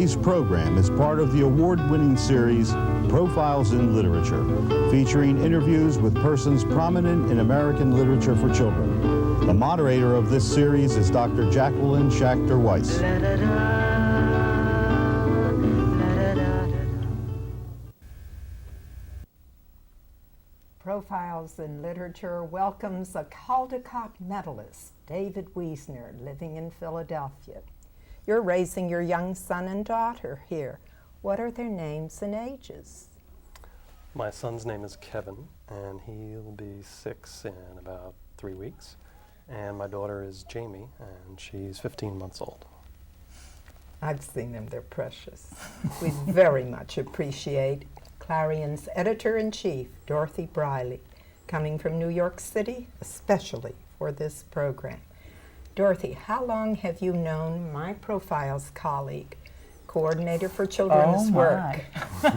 Today's program is part of the award-winning series Profiles in Literature, featuring interviews with persons prominent in American literature for children. The moderator of this series is Dr. Jaqueline Shachter Weiss. Profiles in Literature welcomes a Caldecott medalist, David Wiesner, living in Philadelphia. You're raising your young son and daughter here. What are their names and ages? My son's name is Kevin, and he'll be 6 in about 3 weeks. And my daughter is Jamie, and she's 15 months old. I've seen them, they're precious. We very much appreciate Clarion's editor-in-chief, Dorothy Briley, coming from New York City, especially for this program. Dorothy, how long have you known my Profiles colleague, coordinator for children's work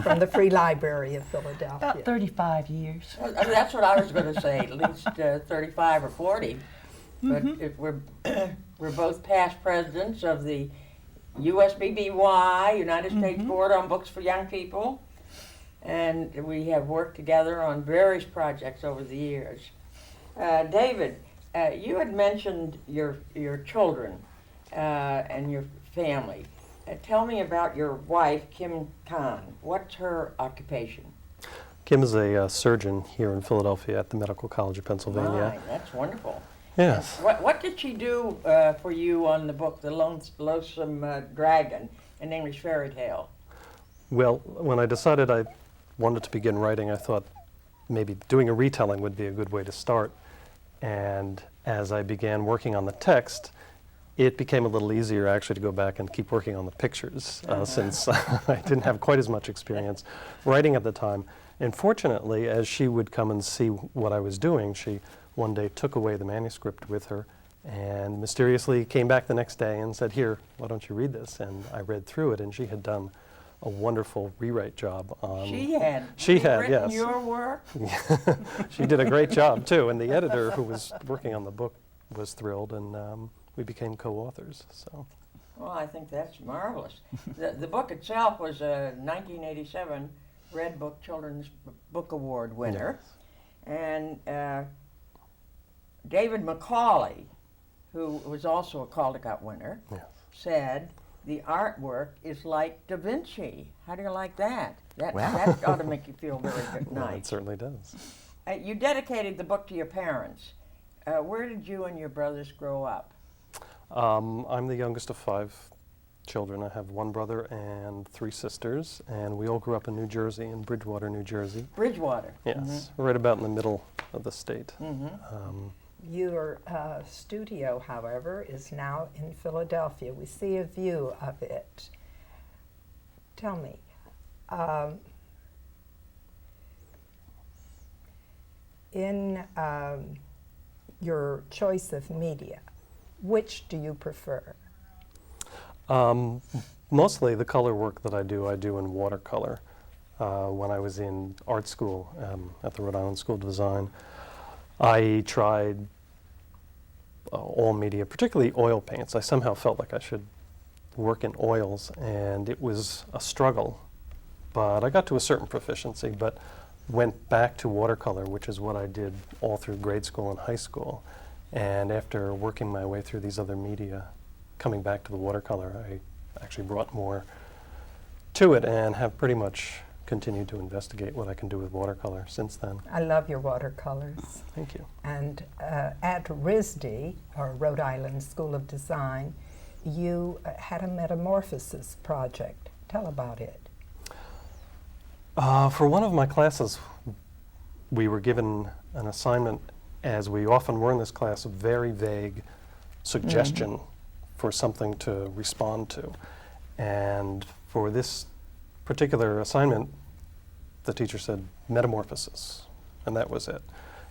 from the Free Library of Philadelphia? About 35 years. That's what I was going to say, at least 35 or 40. But if we're both past presidents of the USBBY, United States Board on Books for Young People, and we have worked together on various projects over the years. David, you had mentioned your children and your family. Tell me about your wife, Kim Kahn. What's her occupation? Kim is a surgeon here in Philadelphia at the Medical College of Pennsylvania. My, that's wonderful. Yes. What did she do for you on the book, The Lonesome Dragon, an English fairy tale? Well, when I decided I wanted to begin writing, I thought maybe doing a retelling would be a good way to start. And as I began working on the text, it became a little easier actually to go back and keep working on the pictures since I didn't have quite as much experience writing at the time. And fortunately, as she would come and see what I was doing, she one day took away the manuscript with her and mysteriously came back the next day and said, "Here, why don't you read this?" And I read through it, and she had done a wonderful rewrite job on... She had written yes. your work? She did a great job, too, and the editor who was working on the book was thrilled, and we became co-authors. So. Well, I think that's marvelous. The book itself was a 1987 Red Book Children's Book Award winner. Yes. And David Macaulay, who was also a Caldecott winner, yes, said, "The artwork is like Da Vinci." How do you like that? That ought to make you feel very good. Well, nice. it certainly does. You dedicated the book to your parents. Where did you and your brothers grow up? I'm the youngest of 5 children. I have 1 brother and 3 sisters, and we all grew up in New Jersey, in Bridgewater, New Jersey. Bridgewater? Yes, right about in the middle of the state. Your studio, however, is now in Philadelphia. We see a view of it. Tell me, in your choice of media, which do you prefer? Mostly the color work that I do in watercolor. When I was in art school at the Rhode Island School of Design, I tried all media, particularly oil paints. I somehow felt like I should work in oils, and it was a struggle. But I got to a certain proficiency, but went back to watercolor, which is what I did all through grade school and high school. And after working my way through these other media, coming back to the watercolor, I actually brought more to it and have pretty much continued to investigate what I can do with watercolor since then. I love your watercolors. Thank you. And at RISD, or Rhode Island School of Design, you had a metamorphosis project. Tell about it. For one of my classes, we were given an assignment, as we often were in this class, a very vague suggestion for something to respond to. And for this particular assignment, the teacher said metamorphosis, and that was it.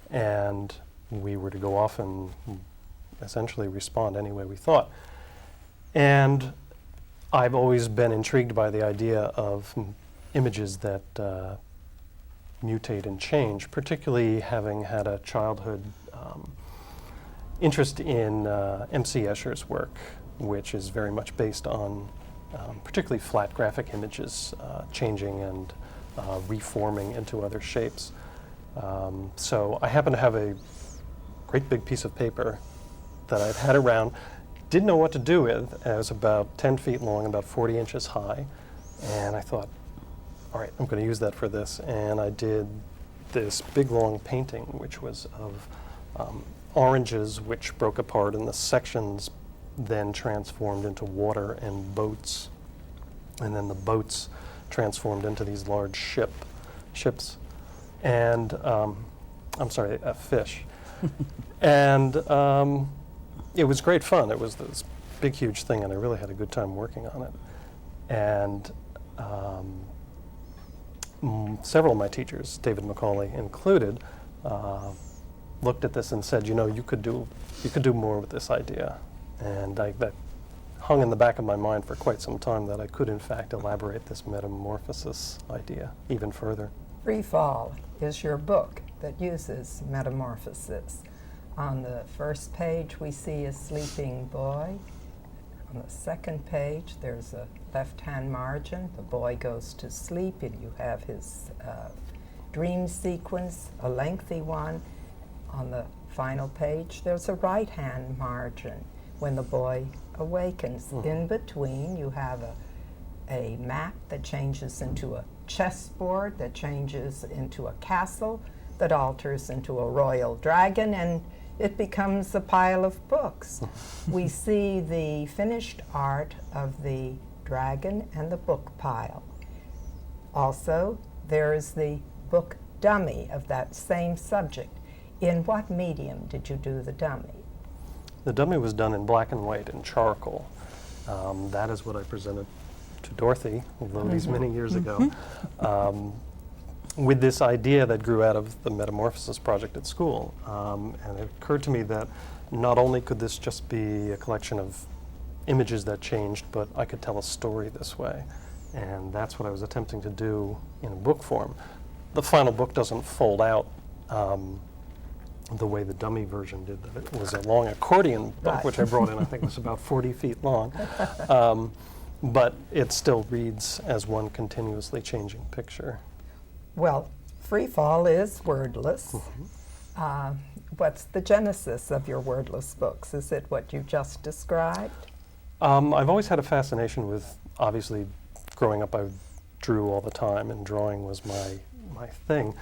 And we were to go off and essentially respond any way we thought. And I've always been intrigued by the idea of images that mutate and change, particularly having had a childhood interest in M.C. Escher's work, which is very much based on particularly flat graphic images changing and reforming into other shapes. So I happen to have a great big piece of paper that I'd had around, didn't know what to do with. It was about 10 feet long, about 40 inches high, and I thought, all right, I'm going to use that for this. And I did this big long painting, which was of oranges which broke apart, and the sections then transformed into water and boats, and then the boats transformed into these large ships, and I'm sorry, a fish. And it was great fun. It was this big, huge thing, and I really had a good time working on it. And several of my teachers, David Macaulay included, looked at this and said, you know, you could do more with this idea. And that hung in the back of my mind for quite some time, that I could in fact elaborate this metamorphosis idea even further. Free Fall is your book that uses metamorphosis. On the first page we see a sleeping boy. On the second page there's a left-hand margin. The boy goes to sleep and you have his dream sequence, a lengthy one. On the final page there's a right-hand margin when the boy awakens. In between you have a map that changes into a chessboard, that changes into a castle, that alters into a royal dragon, and it becomes a pile of books. We see the finished art of the dragon and the book pile. Also, there is the book dummy of that same subject. In what medium did you do the dummy? The dummy was done in black and white in charcoal. That is what I presented to Dorothy, although these many years ago, with this idea that grew out of the Metamorphosis project at school. And it occurred to me that not only could this just be a collection of images that changed, but I could tell a story this way. And that's what I was attempting to do in a book form. The final book doesn't fold out the way the dummy version did. It was a long accordion book, Right. which I brought in, I think it was about 40 feet long. But it still reads as one continuously changing picture. Well, Free Fall is wordless. What's the genesis of your wordless books? Is it what you just described? I've always had a fascination with, obviously, growing up I drew all the time, and drawing was my thing.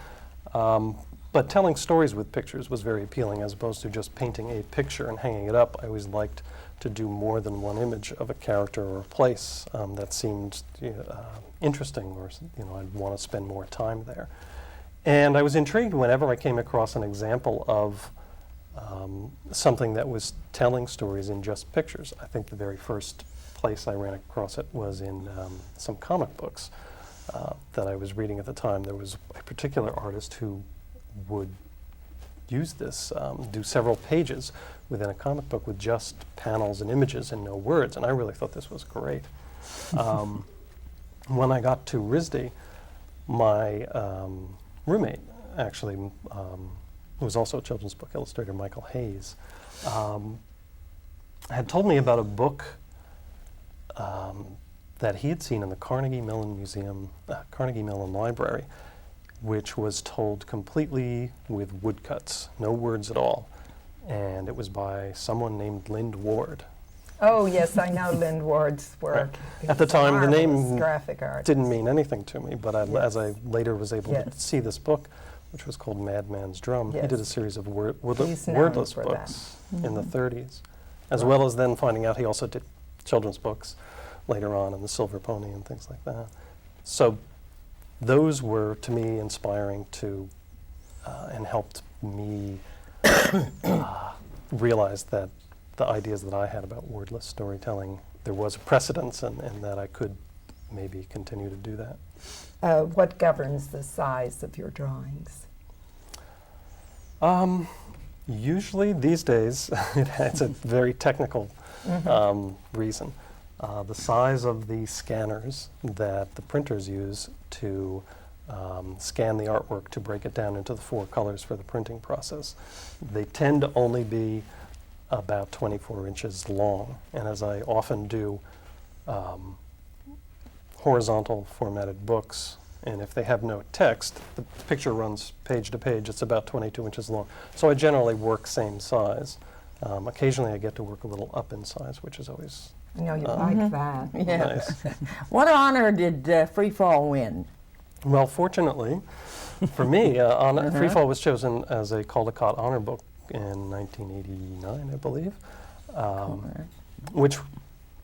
But telling stories with pictures was very appealing, as opposed to just painting a picture and hanging it up. I always liked to do more than one image of a character or a place that seemed interesting, or I'd want to spend more time there. And I was intrigued whenever I came across an example of something that was telling stories in just pictures. I think the very first place I ran across it was in some comic books that I was reading at the time. There was a particular artist who would use this, do several pages within a comic book with just panels and images and no words, and I really thought this was great. When I got to RISD, my roommate, actually, who was also a children's book illustrator, Michael Hayes, had told me about a book that he had seen in the Carnegie Mellon Museum, Carnegie Mellon Library, which was told completely with woodcuts, no words at all. And it was by someone named Lind Ward. Oh, yes, I know Lind Ward's work. At the time, the name graphic artist. didn't mean anything to me, but as I later was able to Yes. see this book, which was called Madman's Drum, he Yes. did a series of He's known wordless for books in the 30s, as well as then finding out he also did children's books later on, in The Silver Pony and things like that. So those were, to me, inspiring to, and helped me realize that the ideas that I had about wordless storytelling, there was a precedence, and that I could maybe continue to do that. What governs the size of your drawings? Usually these days, it's a very technical reason. The size of the scanners that the printers use to scan the artwork to break it down into the 4 colors for the printing process, they tend to only be about 24 inches long. And as I often do, horizontal formatted books, and if they have no text, the picture runs page to page. It's about 22 inches long. So I generally work same size. Occasionally I get to work a little up in size, which is always I know you like that. Yeah. nice. What honor did Free Fall win? Well, fortunately for me, Free Fall was chosen as a Caldecott Honor Book in 1989, I believe, which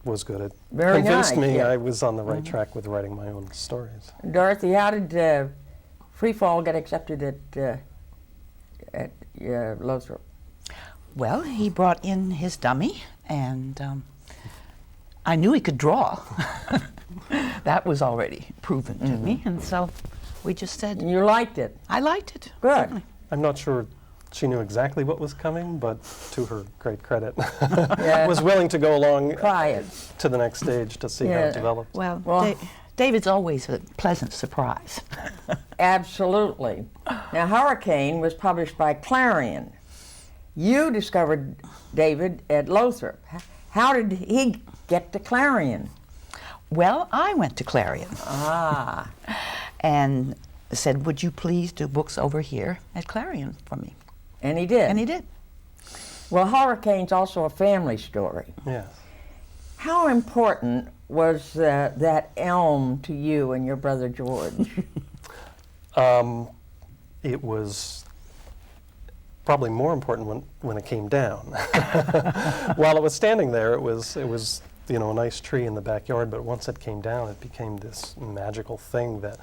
was good. It Very convinced nice, me yeah. I was on the right track with writing my own stories. Dorothy, how did Free Fall get accepted at Lothrop? Well, he brought in his dummy, and I knew he could draw. That was already proven to me, and so we just said, You liked it. I liked it. Good. certainly. I'm not sure she knew exactly what was coming, but to her great credit, Yeah. was willing to go along Try it. to the next stage to see how Yeah. it developed. Well, Well- David's always a pleasant surprise. Absolutely. Now, Hurricane was published by Clarion. You discovered David at Lothrop. How did he get to Clarion? Well, I went to Clarion Ah, and said, would you please do books over here at Clarion for me? and he did. And he did. Well, Hurricane's also a family story. Yes. How important was that elm to you and your brother George? It was probably more important when it came down. While it was standing there, it was a nice tree in the backyard, but once it came down, it became this magical thing that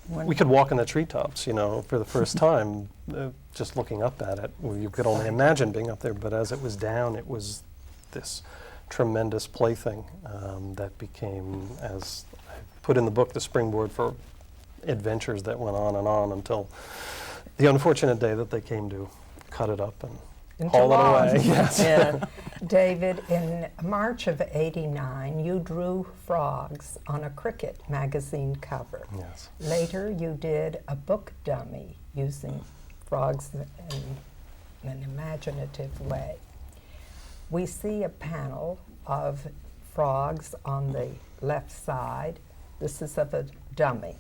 we could walk in the treetops, for the first time, just looking up at it. You could only imagine being up there, but as it was down, it was this tremendous plaything that became, as I put in the book, the springboard for adventures that went on and on until the unfortunate day that they came to cut it up and Into haul it logs. away. Yes. Yeah. David, in March of '89, you drew frogs on a Cricket magazine cover. Yes. Later, you did a book dummy using frogs in an imaginative way. We see a panel of frogs on the left side. This is of a dummy.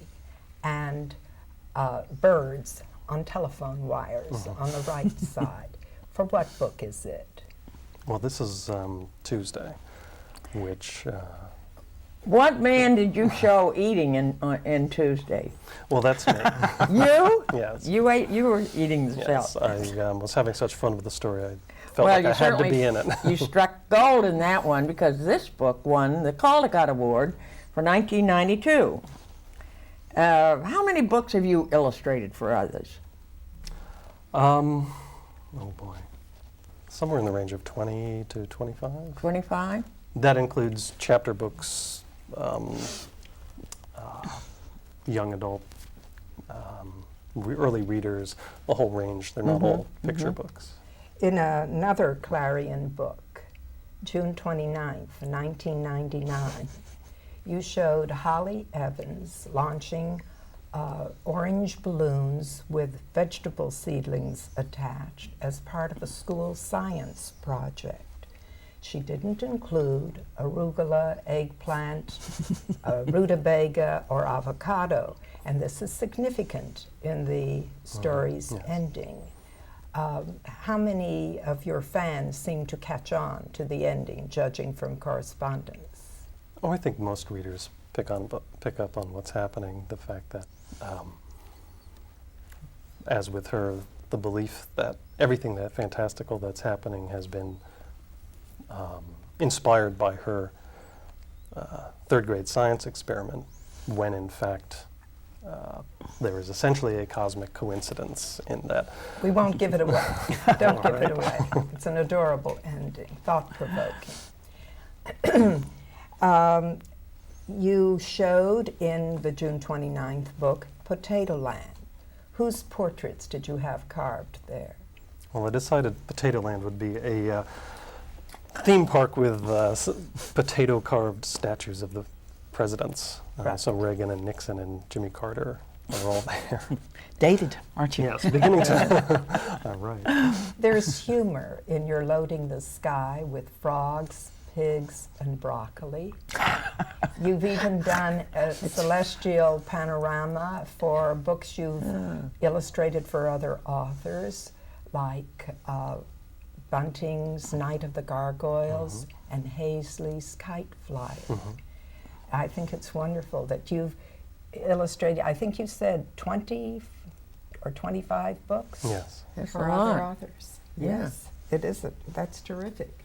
And birds on telephone wires on the right side. For what book is it? Well, this is Tuesday, which, What man did you show eating in Tuesday? well, that's me. You? Yes. You were eating the Yes, cell. I was having such fun with the story, I felt Well, like you I had to certainly be in it. You struck gold in that one because this book won the Caldecott Award for 1992. How many books have you illustrated for others? Oh boy. Somewhere in the range of 20 to 25. 25? That includes chapter books, young adult, early readers, a whole range. They're not all picture books. In another Clarion book, June 29th, 1999, you showed Holly Evans launching orange balloons with vegetable seedlings attached as part of a school science project. She didn't include arugula, eggplant, rutabaga, or avocado, and this is significant in the story's yes. ending. How many of your fans seem to catch on to the ending, judging from correspondence? Oh, I think most readers pick up on what's happening. The fact that, as with her, the belief that everything that fantastical that's happening has been inspired by her third grade science experiment, when in fact there is essentially a cosmic coincidence in that. We won't give it away. Don't give it away. It's an adorable ending, thought-provoking. You showed in the June 29th book, Potato Land. Whose portraits did you have carved there? Well, I decided Potato Land would be a theme park with potato-carved statues of the presidents. Right. So Reagan and Nixon and Jimmy Carter are all there. Dated, aren't you? Yes, beginning to. All right. There's humor in your loading the sky with frogs, pigs, and broccoli. You've even done a celestial panorama for books you've illustrated for other authors, like Bunting's Night of the Gargoyles and Hazley's Kite Flyers. I think it's wonderful that you've illustrated, I think you said 20 or 25 books? Yes. That's For a other lot. authors. Yeah. Yes, it is. That's terrific.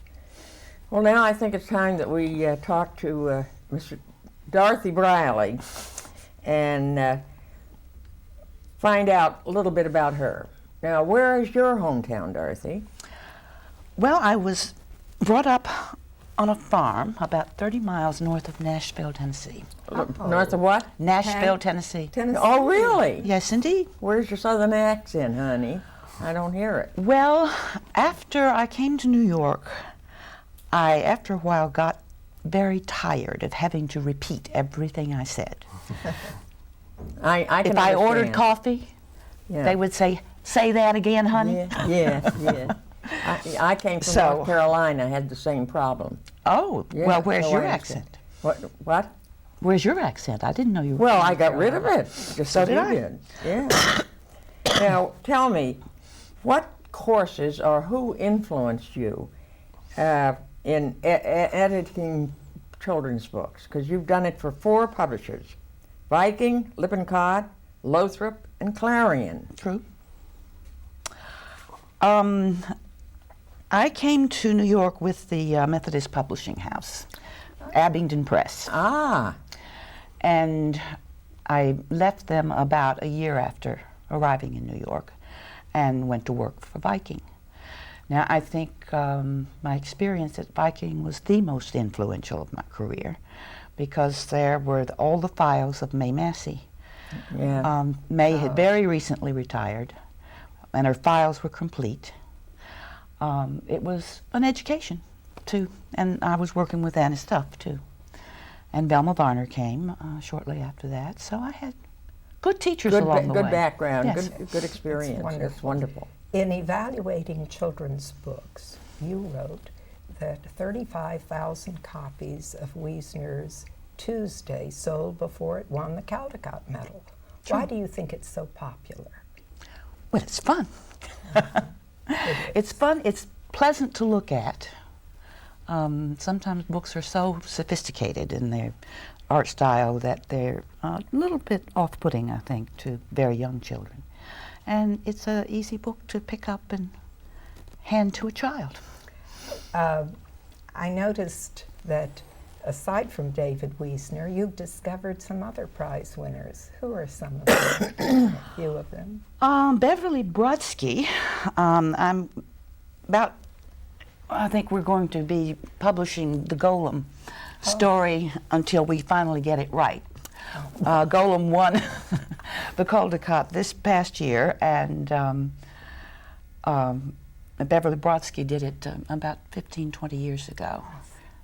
Well, now I think it's time that we talk to Mr. Dorothy Briley and find out a little bit about her. Now, where is your hometown, Dorothy? Well, I was brought up on a farm about 30 miles north of Nashville, Tennessee. North of what? Nashville, Tennessee. Tennessee. Oh, really? Yes, indeed. Where's your southern accent, honey? I don't hear it. Well, after I came to New York, I, after a while, got very tired of having to repeat everything I said. I can If I ordered understand. coffee, Yeah. they would say that again, honey. Yeah. I came from So- North Carolina, had the same problem. Oh, Yeah, well, where's so your I understand. accent? What? Where's your accent? I didn't know you were Well, from I got rid Carolina. of it. Just So as did you I. did. Yeah. Now, tell me, what courses or who influenced you in editing children's books? Because you've done it for 4 publishers: Viking, Lippincott, Lothrop, and Clarion. True. I came to New York with the Methodist Publishing House, Abingdon Press, Ah, and I left them about a year after arriving in New York and went to work for Viking. Now, I think my experience at Viking was the most influential of my career because there were all the files of May Massey. yeah. May had very recently retired, and her files were complete. It was an education, too, and I was working with Anna's stuff, too. And Velma Varner came shortly after that, so I had good teachers along the way. Good background, Yes. good experience. wonderful. That's wonderful. In evaluating children's books, you wrote that 35,000 copies of Wiesner's Tuesday sold before it won the Caldecott Medal. Why do you think it's so popular? Well, it's fun. It's fun. It's pleasant to look at. Sometimes books are so sophisticated in their art style that they're a little bit off-putting, I think, to very young children. And it's an easy book to pick up and hand to a child. I noticed that aside from David Wiesner, you've discovered some other prize winners. Who are some of them? A few of them. Beverly Brodsky, I think we're going to be publishing the Golem story until we finally get it right. Golem won the Caldecott this past year, and Beverly Brodsky did it about 15, 20 years ago,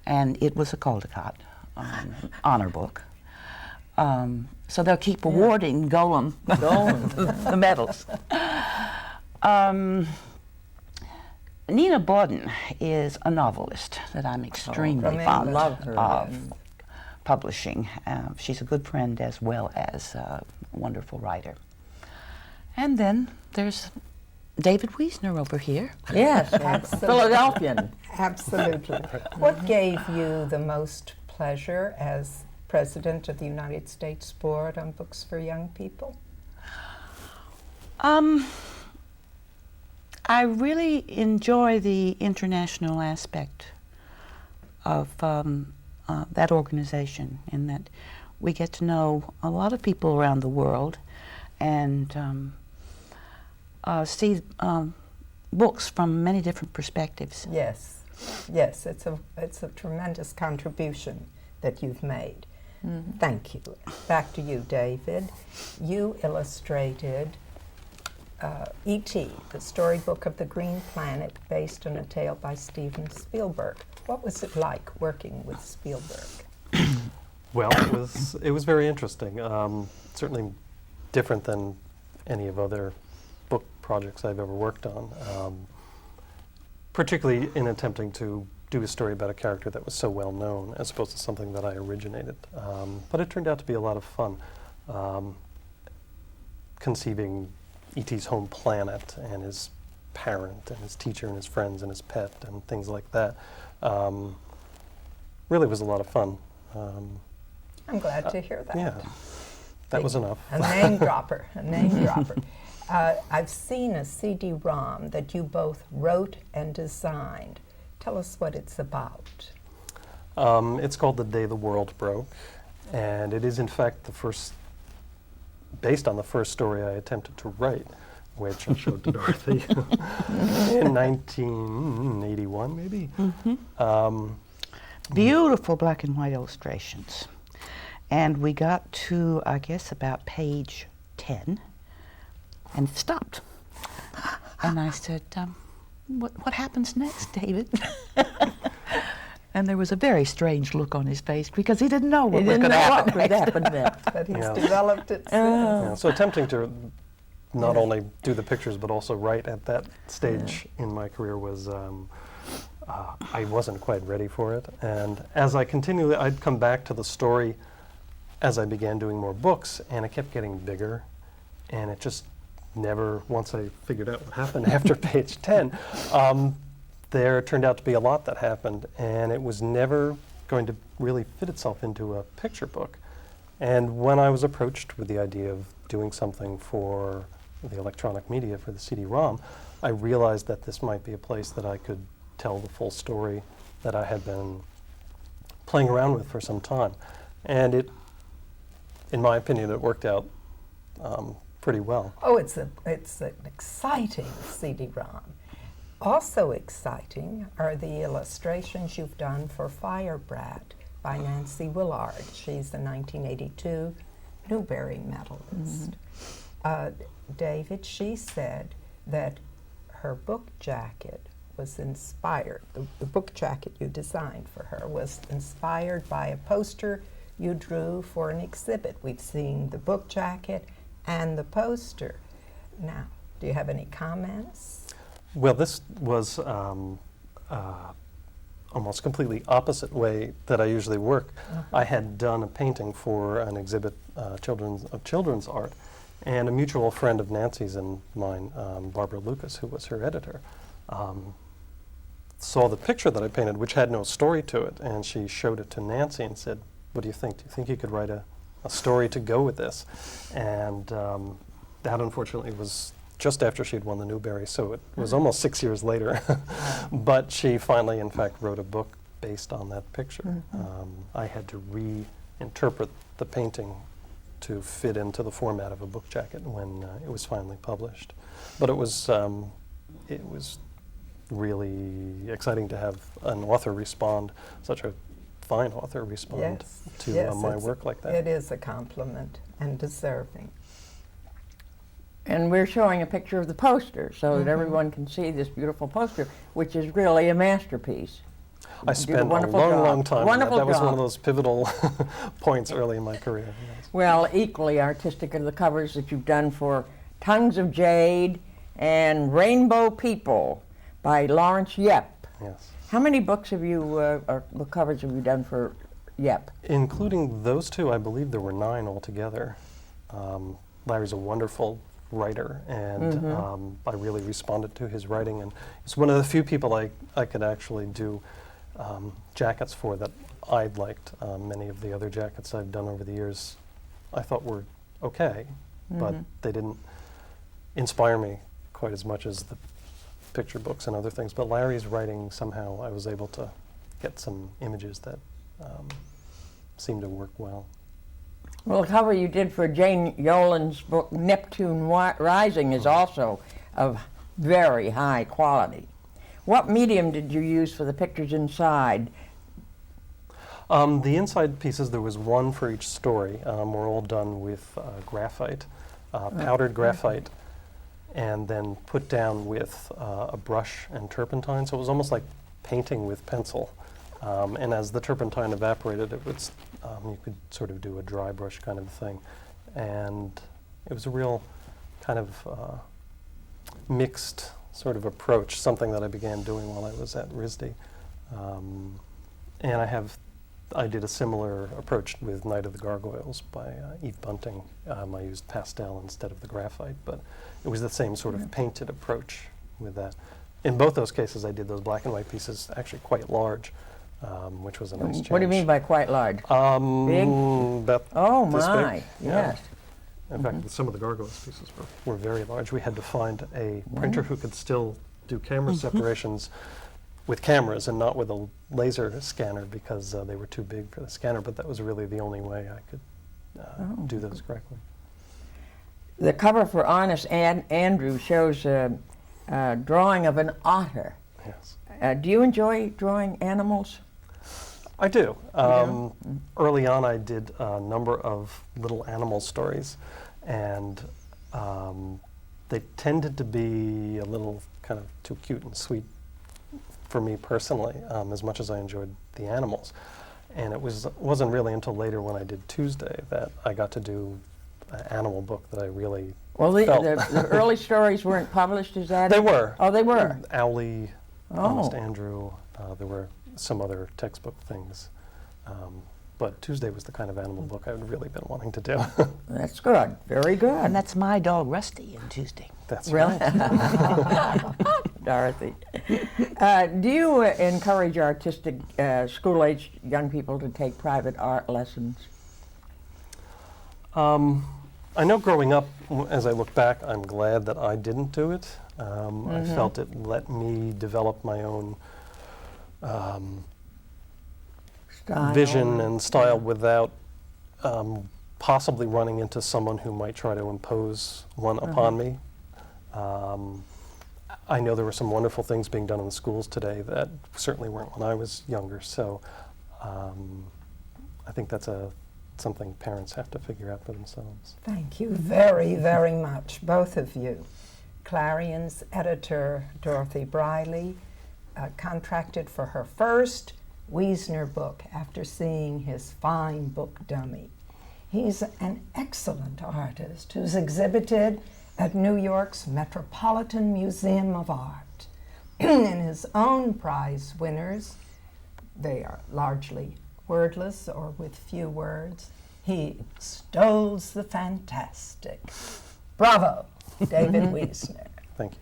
and it was a Caldecott honor book. So they'll keep awarding Golem the medals. Nina Bawden is a novelist that I'm extremely fond love her. of publishing. She's a good friend as well as a wonderful writer. And then there's David Wiesner over here. Yes, Absolutely. Philadelphian. Absolutely. What gave you the most pleasure as President of the United States Board on Books for Young People? I really enjoy the international aspect of that organization, in that we get to know a lot of people around the world and see books from many different perspectives. Yes, it's a tremendous contribution that you've made. Thank you. Back to you, David. You illustrated E.T., the storybook of the Green Planet, based on a tale by Steven Spielberg. What was it like working with Spielberg? Well, it was very interesting. Certainly different than any of other book projects I've ever worked on. Particularly in attempting to do a story about a character that was so well known as opposed to something that I originated. But it turned out to be a lot of fun. Conceiving E.T.'s home planet and his parent and his teacher and his friends and his pet and things like that really was a lot of fun. I'm glad to hear that. Yeah, that was enough. A name dropper, a name dropper. I've seen a CD-ROM that you both wrote and designed. Tell us what it's about. It's called The Day the World Broke, and it is in fact based on the first story I attempted to write, which I showed to Dorothy in 1981, maybe. Beautiful black and white illustrations. And we got to, I guess, about page 10, and it stopped. And I said, what happens next, David? And there was a very strange look on his face because he didn't know what was going to happen next. But he's Yeah. developed it since. Yeah, so attempting to not only do the pictures but also write at that stage in my career was, I wasn't quite ready for it. And as I continued, I'd come back to the story as I began doing more books, and it kept getting bigger, and it just never, once I figured out what happened after page 10, there turned out to be a lot that happened, and it was never going to really fit itself into a picture book. And when I was approached with the idea of doing something for the electronic media, for the CD-ROM, I realized that this might be a place that I could tell the full story that I had been playing around with for some time. And it, in my opinion, it worked out pretty well. Oh, it's an exciting CD-ROM. Also exciting are the illustrations you've done for Firebrat by Nancy Willard. She's a 1982 Newbery medalist. David, she said that her book jacket was inspired, the book jacket you designed for her was inspired by a poster you drew for an exhibit. We've seen the book jacket and the poster. Now, do you have any comments? Well, this was almost completely opposite way that I usually work. I had done a painting for an exhibit of children's art, and a mutual friend of Nancy's and mine, Barbara Lucas, who was her editor, saw the picture that I painted, which had no story to it, and she showed it to Nancy and said, "What do you think? Do you think you could write a story to go with this?" And that, unfortunately, was just after she'd won the Newbery, so it was almost 6 years later. But she finally, in fact, wrote a book based on that picture. I had to reinterpret the painting to fit into the format of a book jacket when it was finally published. But it was really exciting to have an author respond, such a fine author respond to my work like that. It is a compliment and deserving. And we're showing a picture of the poster so that everyone can see this beautiful poster, which is really a masterpiece. I spent a long time on that. That was one of those pivotal points early in my career. Yes. Well, equally artistic are the covers that you've done for Tongues of Jade and Rainbow People by Lawrence Yep. Yes. How many books have you, or covers have you done for Yep? Including those two, I believe there were 9 altogether. Larry's a wonderful writer, and I really responded to his writing, and he's one of the few people I could actually do jackets for that I liked. Many of the other jackets I've done over the years I thought were okay, but they didn't inspire me quite as much as the picture books and other things. But Larry's writing, somehow I was able to get some images that seemed to work well. Well, the cover you did for Jane Yolen's book Neptune Rising is also of very high quality. What medium did you use for the pictures inside? The inside pieces, there was one for each story. Were all done with graphite, powdered graphite, and then put down with a brush and turpentine. So it was almost like painting with pencil. And as the turpentine evaporated, it was you could sort of do a dry brush kind of thing. And it was a real kind of mixed sort of approach, something that I began doing while I was at RISD. And I did a similar approach with Night of the Gargoyles by Eve Bunting. I used pastel instead of the graphite, but it was the same sort of painted approach with that. In both those cases, I did those black and white pieces actually quite large, which was a nice change. What do you mean by quite large? Big? About Oh this big. my, Yeah. yes. In fact, some of the Gargoyles pieces were very large. We had to find a printer who could still do camera separations with cameras and not with a laser scanner because they were too big for the scanner, but that was really the only way I could do those correctly. The cover for Honest Andrew shows a drawing of an otter. Yes. Do you enjoy drawing animals? I do. Early on, I did a number of little animal stories, and they tended to be a little kind of too cute and sweet for me personally, as much as I enjoyed the animals. And it wasn't really until later when I did Tuesday that I got to do an animal book that I really felt. The early stories weren't published, is that They it? were. Oh, they were? Owlie, Oh. Honest Andrew, there were some other textbook things. But Tuesday was the kind of animal book I'd really been wanting to do. That's good, very good. And that's my dog Rusty in Tuesday. That's Really? right. Dorothy. Do you encourage artistic school-age young people to take private art lessons? I know growing up, as I look back, I'm glad that I didn't do it. I felt it let me develop my own Style. vision and style without possibly running into someone who might try to impose one upon me. I know there were some wonderful things being done in the schools today that certainly weren't when I was younger, so I think that's something parents have to figure out for themselves. Thank you very, very much, both of you. Clarion's editor, Dorothy Briley, contracted for her first Wiesner book after seeing his fine book dummy. He's an excellent artist who's exhibited at New York's Metropolitan Museum of Art. And his own prize winners, they are largely wordless or with few words. He extols the fantastic. Bravo, David Wiesner. Thank you.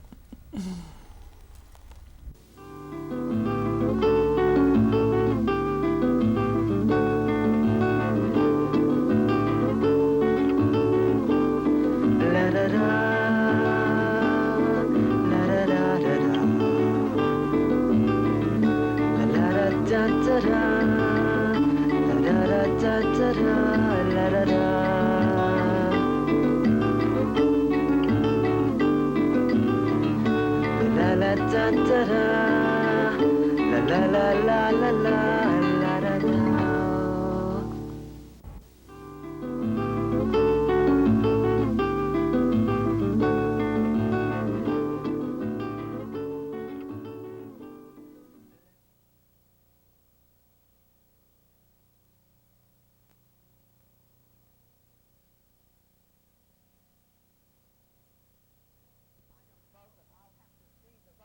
La la la la la la la la